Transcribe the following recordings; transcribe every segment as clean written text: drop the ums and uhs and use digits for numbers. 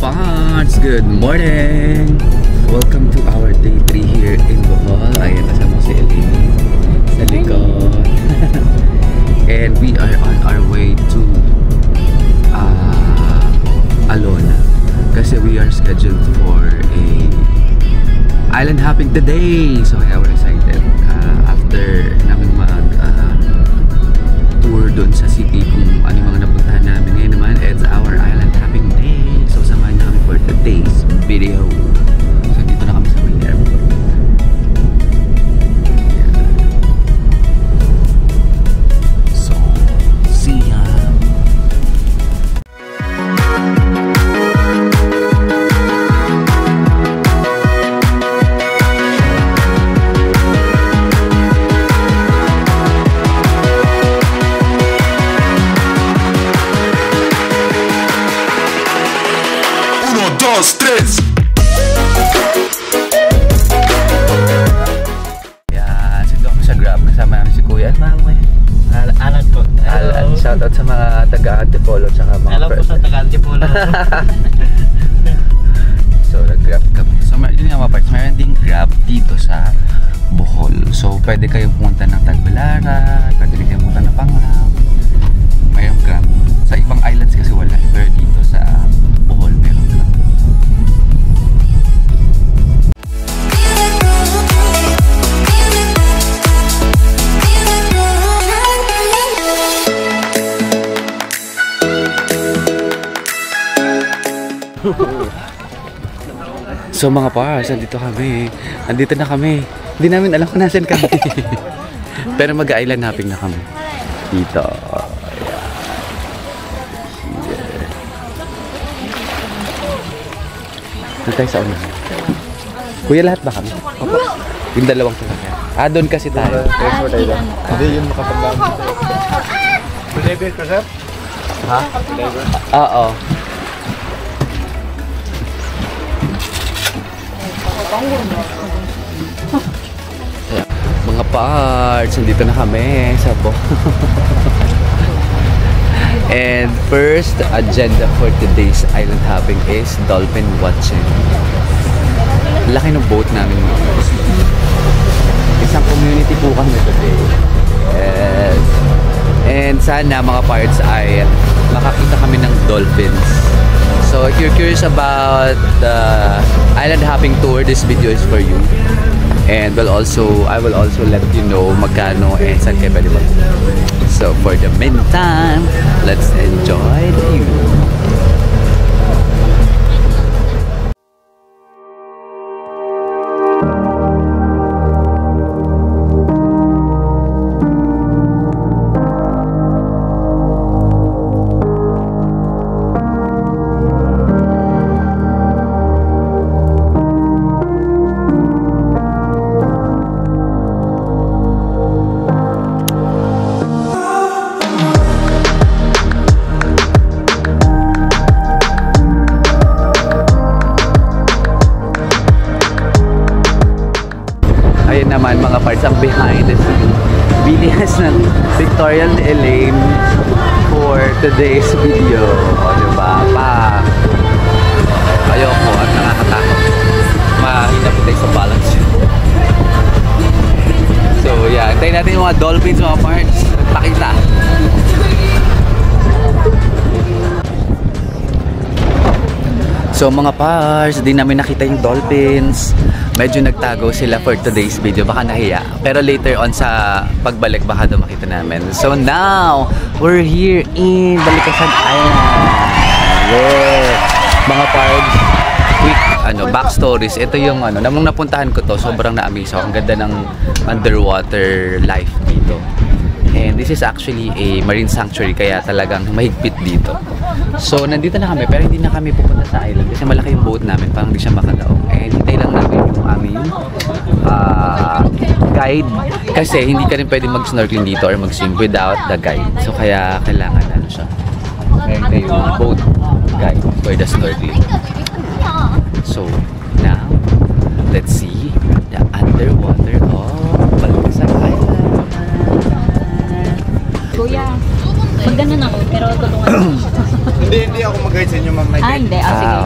parts! Good morning! Welcome to our day 3 here in Bohol. Ayan, kasama si Elaine sa likod. And we are on our way to Alona. Kasi we are scheduled for a island hopping today. So kaya we're excited. After namin tour doon sa city kung ano yung mga napuntahan namin. Ngayon naman, it's our island hopping day. So samahan niyo kami for today's video. So dito na kami sa may airport. So, see ya! Yan, sito kami sa Grab. Kasama namin si Kuya. Alan po. Alan, shoutout sa mga taga-Antipolo tsaka mga Hello po sa taga-Antipolo. So, nag-Grab kami. So, yun nga mga parts. Mayroon ding Grab dito sa Bohol. So, pwede kayong pumunta ng Tagbilaran, pwede rin kayong pumunta ng Panglao. Mayroong Grab. Sa ibang islands kasi wala. Pero dito sa Bohol, mayroong Grab. So mga pars, andito kami. Andito na kami. Hindi namin alam kung nasan kami. Pero mag-island hopping na kami. Dito. Doon tayo sa una. Kuya, lahat ba kami? Opo. Yung dalawang sasakyan. Doon kasi tayo. Hindi yun makapagdami. Deliver ka, sir? Ha? Oo. Mga parts, nandito na kami sa And first agenda for today's island hopping is dolphin watching. Laki ng boat namin. Isang community po kami today. Yes. And sana mga parts ay makakita kami ng dolphins. So if you're curious about the island hopping tour, this video is for you. And I will also let you know magkano and saan kayo pwede mag. So for the meantime, let's enjoy the view. Ayun naman mga parts ang behind the scene. Bilias ng Victorial ni Elaine for today's video. O diba? Ayoko at nakakatakot. Mahina po tayo sa balance. So yeah, antayin natin yung mga dolphins mga parts. Pakita. So mga parts, di namin nakita yung dolphins. Medyo nagtago sila for today's video. Baka nahiya. Pero later on sa pagbalik, baka doon makita namin. So now, we're here in Balikasad Island. Yeah. Mga parts, quick backstories. Ito yung namang napuntahan ko to. Sobrang na-amaze ako. Ang ganda ng underwater life dito. And this is actually a marine sanctuary, kaya talagang mahigpit dito. So nandito na kami, pero hindi na kami pupunta sa island kasi malaki yung boat namin, parang hindi siya makadaong. And hintay lang namin yung aming guide kasi hindi ka rin pwede mag-snorkeling dito or mag-swim without the guide. So kaya kailangan siya. Meron na yung boat guide for the snorkeling. So now, let's see the underwater of Balikasad Island. Kuya, mag-ganon ako, pero tulungan mo. Hindi ako mag-guide sa inyo, ma'am. Hindi. Sige.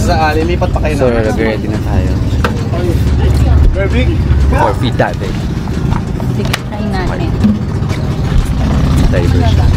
lilipat pa kayo So, ready na tayo. Very big. For feed diving. Sige, try natin. Diversion.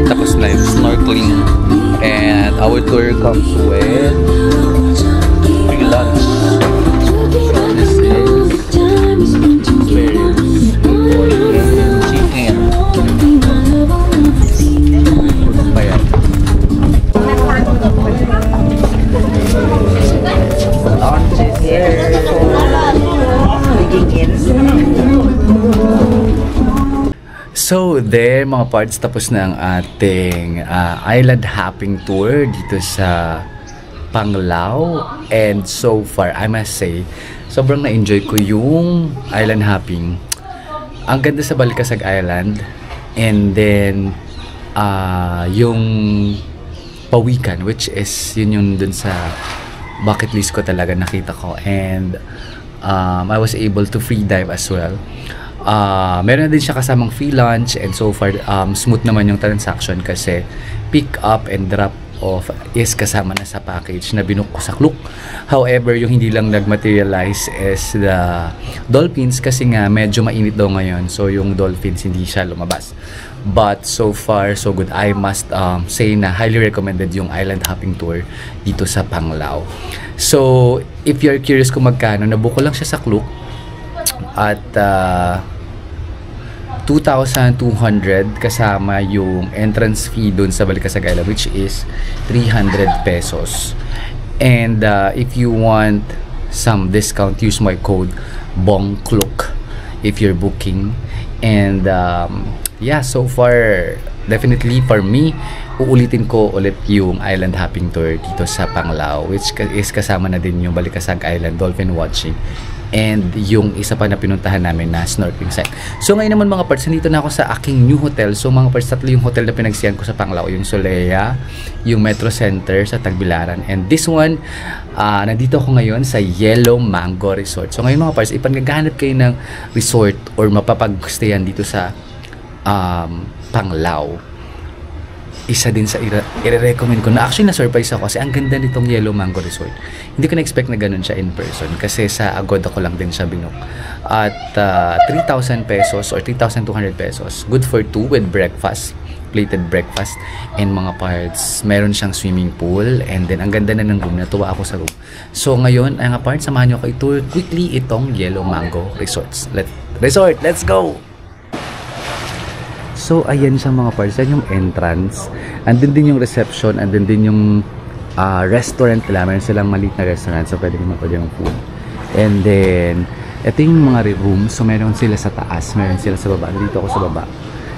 Tapos na yung snorkeling. And our tour comes with free lunch. This is chicken. Pa yan. Lunch is here. So there mga parts, tapos na ang ating island hopping tour dito sa Panglao. And so far, I must say, sobrang na-enjoy ko yung island hopping. Ang ganda sa Balikasag Island. And then, yung Pawikan, which is yun yung dun sa bucket list ko talaga nakita ko. And I was able to free dive as well. Meron na din siya kasamang free lunch, and so far smooth naman yung transaction kasi pick up and drop off is kasama na sa package na binook ko sa Klook. However, yung hindi lang nag-materialize is the dolphins kasi nga medyo mainit daw ngayon, so yung dolphins hindi siya lumabas. But so far so good. I must say na highly recommended yung island hopping tour dito sa Panglao. So if you're curious kung magkano, nabook ko lang siya sa Klook at 2,200 kasama yung entrance fee dun sa Balikasag Island, which is 300 pesos. And if you want some discount. Use my code BONGKLOK if you're booking. And yeah, so far definitely for me, uulitin ko ulit yung island hopping tour dito sa Panglao, which is kasama na din yung Balikasag Island dolphin watching and yung isa pa na pinuntahan namin na snorkeling site. So ngayon naman mga parts, nandito na ako sa aking new hotel. So mga parts, tatlo yung hotel na pinagsiyan ko sa Panglao, yung Solea, yung Metro Center sa Tagbilaran, and this one, nandito ako ngayon sa Yellow Mango Resort. So ngayon mga parts, ipanggaganap kayo ng resort or mapapag-stayan dito sa Panglao, isa din sa i-recommend ko na actually na-surprise ako kasi ang ganda nitong Yellow Mango Resort. Hindi ko na-expect na ganun siya in person kasi sa Agoda ko lang din siya binook. At 3,000 pesos or 3,200 pesos. Good for two with breakfast, plated breakfast and mga parts. Meron siyang swimming pool and then ang ganda na ng room. Natuwa ako sa room. So ngayon, ay nga parts, samahan nyo ako i-tour quickly itong Yellow Mango Resorts. Let's go! So, ayan siya mga parts. Yan yung entrance. Andun din yung reception. Andun din yung restaurant nila. Meron silang maliit na restaurant. So, pwede naman pwede yung food. And then, ito yung mga rooms. So, meron sila sa taas. Meron sila sa baba. Dito ako sa baba.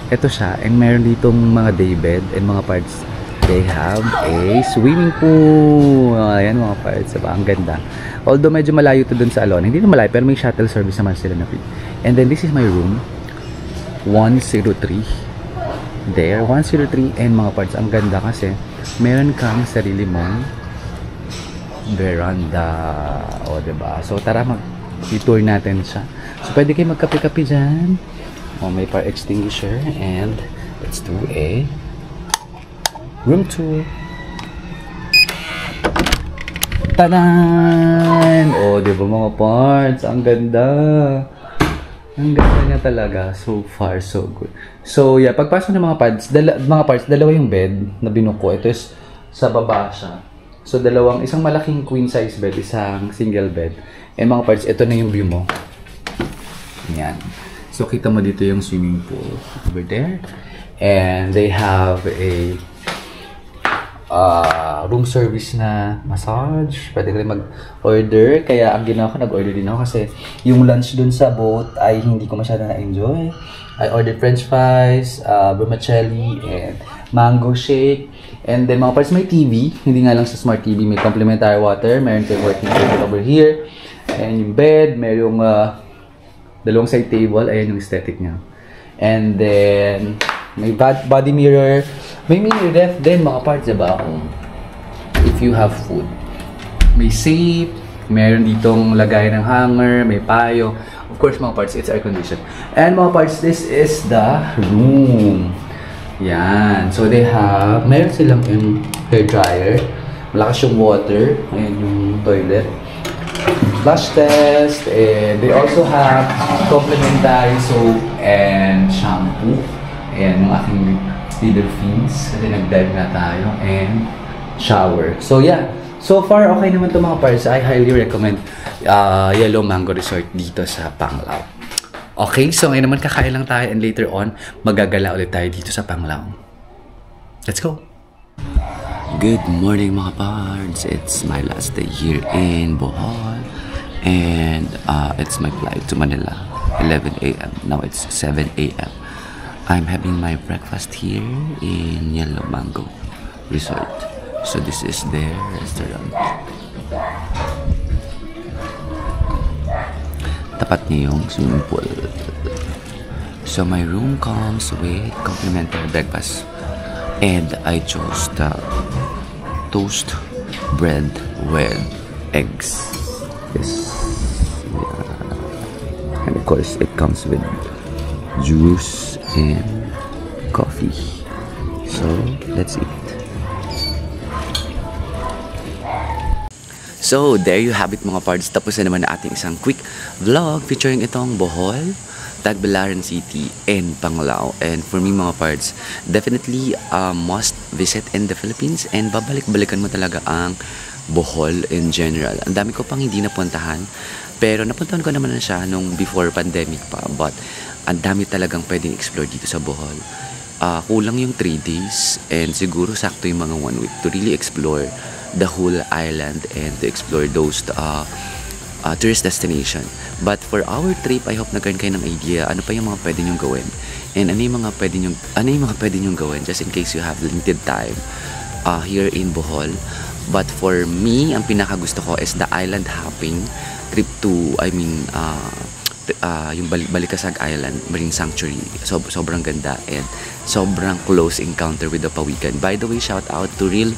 Ito siya. And meron ditong mga day bed. And mga parts, they have a swimming pool. Ayan mga parts. Diba? Ang ganda. Although, medyo malayo to dun sa Alon. Hindi na malayo. Pero may shuttle service naman sila na free. And then, this is my room. 103 there, 103, and mga parts, ang ganda kasi meron kang sarili mong veranda, o diba? So tara, mag-tour natin siya. So pwede kayo magkape-kape dyan. O may fire extinguisher, and let's do a room tour. Tadan! O diba mga parts, ang ganda. Ang ganda niya talaga. So far, so good. So, yeah. Pagpasok ng mga parts, dalawa yung bed na binuko. Ito is sa baba siya. So, isang malaking queen size bed, isang single bed. And mga parts, ito na yung view mo. Yan. So, kita mo dito yung swimming pool over there. And they have a room service na massage. Pwede ka rin mag-order. Kaya ang ginawa ko, nag-order din ako kasi yung lunch dun sa boat ay hindi ko masyado na-enjoy. I ordered french fries, vermicelli, and mango shake. And then mga parts, may TV. Hindi nga lang sa smart TV. May complimentary water. Meron kayong working table over here. And yung bed. Merong dalawang side table. Ayan yung aesthetic niya. And then may body mirror. May mini ref din mga parts, diba? If you have food. May safe. Meron ditong lagay ng hanger. May payo. Of course, mga parts, it's air conditioned. And mga parts, this is the room. Yan. So, they have, meron silang yung hair dryer. Malakas yung water. Ayan yung toilet. Flush test. And they also have complimentary soap and shampoo. Ayan yung aking leader fins. Kasi nag-dive na tayo. And shower. So, yeah. So far, okay naman to mga parts. I highly recommend Yellow Mango Resort dito sa Panglao. Okay, so ngayon naman kakain lang tayo and later on, magagala ulit tayo dito sa Panglao. Let's go! Good morning mga parts. It's my last day here in Bohol. And it's my flight to Manila. 11 a.m. Now it's 7 a.m. I'm having my breakfast here in Yellow Mango Resort. So this is their restaurant. Tapat niya yung swimming pool. So my room comes with complimentary breakfast. And I chose the toast bread with eggs. Yes. Yeah. And of course it comes with juice and coffee. So let's eat. So, there you have it mga parts. Tapos na naman na ating isang quick vlog featuring itong Bohol, Tagbilaran City, and Panglao. And for me mga parts, definitely must visit in the Philippines. And babalik-balikan mo talaga ang Bohol in general. Ang dami ko pang hindi napuntahan. Pero napuntahan ko naman na siya nung before pandemic pa. But ang dami talagang pwedeng explore dito sa Bohol. Kulang yung 3 days. And siguro sakto yung mga 1 week to really explore the whole island and to explore those tourist destination. But for our trip, I hope nagkaroon kayo ng idea ano pa yung mga pwede nyong gawin. And ano yung mga pwede nyong gawin just in case you have limited time here in Bohol. But for me, ang pinakagusto ko is the island hopping trip to, yung Balikasag Island Marine Sanctuary. Sobrang ganda and sobrang close encounter with the Pawikan. By the way, shout out to Real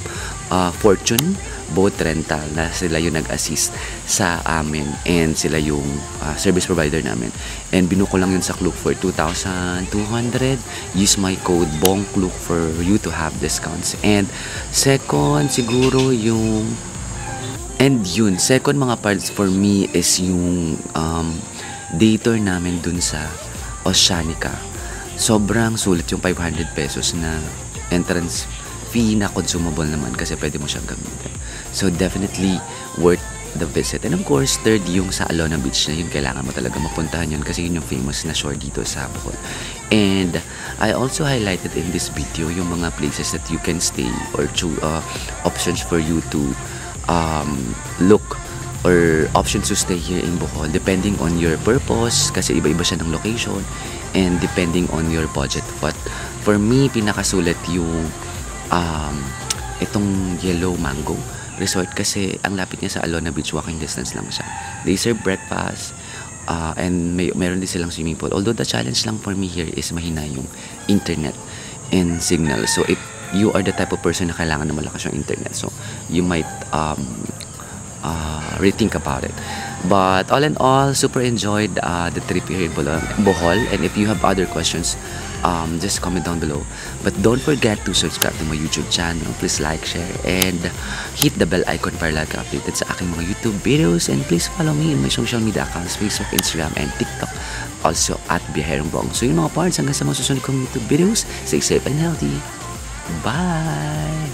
Fortune Boat Rental na sila yung nag-assist sa amin and sila yung service provider namin. And binuko lang yun sa Klook for 2,200. Use my code BONGKLOOK for you to have discounts. And second, siguro yung second mga parts for me is yung day tour namin dun sa Oceanica. Sobrang sulit yung 500 pesos na entrance fee na consumable naman kasi pwede mo siyang gamitin. So definitely worth the visit. And of course, third yung sa Alona Beach na yun, kailangan mo talaga mapuntahan yun kasi yun yung famous na shore dito sa Bohol. And I also highlighted in this video yung mga places that you can stay or options for you to look or options to stay here in Bohol depending on your purpose kasi iba-iba siya ng location and depending on your budget. But for me, pinakasulit yung itong Yellow Mango Resort kasi ang lapit niya sa Alona Beach, walking distance lang siya. They serve breakfast and meron din silang swimming pool. Although the challenge lang for me here is mahina yung internet and signal. So if you are the type of person na kailangan na malakas yung internet, so you might rethink about it. But all in all, super enjoyed the trip here in Bohol. And if you have other questions, just comment down below. But don't forget to subscribe to my YouTube channel. Please like, share, and hit the bell icon para lagi updated sa aking mga YouTube videos. And please follow me in my social media accounts, Facebook, Instagram, and TikTok. Also at Biyaherong Bong. So yun mga parts, hanggang sa mga susunod kong YouTube videos. Stay safe and healthy. Bye!